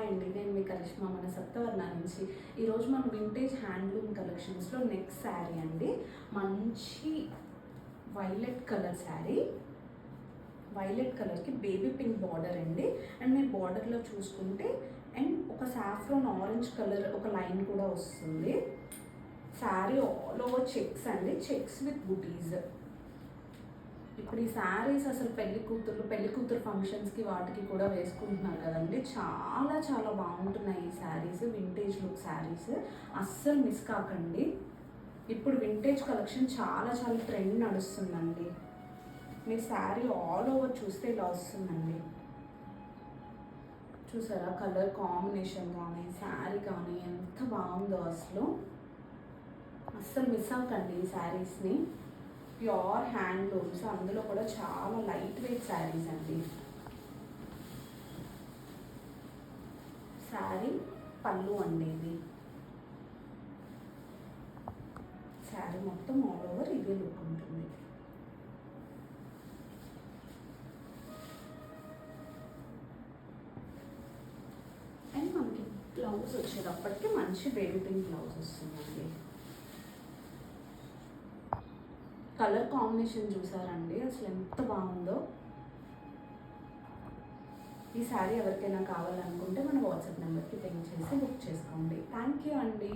Hi అండి, నేను మీ కరిష్మా మన సప్తవర్ణ నుంచి. ఈరోజు మన వింటేజ్ హ్యాండ్లూమ్ కలెక్షన్స్లో నెక్స్ట్ శారీ అండి. మంచి వైలెట్ కలర్ శారీ, వైలెట్ కలర్కి బేబీ పింక్ బార్డర్ అండి. అండ్ మీరు బార్డర్లో చూసుకుంటే అండ్ ఒక సాఫ్రాన్ ఆరెంజ్ కలర్ ఒక లైన్ కూడా వస్తుంది. శారీ ఆల్ ఓవర్ చెక్స్ అండి, చెక్స్ విత్ బుటీస్. ఇప్పుడు ఈ శారీస్ అసలు పెళ్లి కూతురు ఫంక్షన్స్కి వాటికి కూడా వేసుకుంటున్నారు కదండి. చాలా చాలా బాగుంటున్నాయి ఈ శారీస్, వింటేజ్ లుక్ శారీస్. అస్సలు మిస్ కాకండి. ఇప్పుడు వింటేజ్ కలెక్షన్ చాలా చాలా ట్రెండ్ నడుస్తుందండి. మీ శారీ ఆల్ ఓవర్ చూస్తే ఇలా వస్తుందండి. చూసారా కలర్ కాంబినేషన్ కానీ శారీ కానీ ఎంత బాగుందో అసలు మిస్ అవ్వకండి ఈ శారీస్ని. ప్యూర్ హ్యాండ్లూమ్స్, అందులో కూడా చాలా లైట్ వెయిట్ శారీస్ అండి. శారీ పళ్ళు అండి, ఇది శారీ మొత్తం ఆల్ ఓవర్ ఇదే లుక్ ఉంటుంది. అండ్ మనకి బ్లౌజ్ వచ్చేటప్పటికి మంచి బేబీ పింక్ బ్లౌజ్ వస్తుందండి. కలర్ కాంబినేషన్ చూసారండి అసలు ఎంత బాగుందో. ఈ శారీ ఎవరికైనా కావాలనుకుంటే మన వాట్సాప్ నెంబర్కి పింక్ చేసి బుక్ చేసుకోండి. థ్యాంక్ యూ అండి.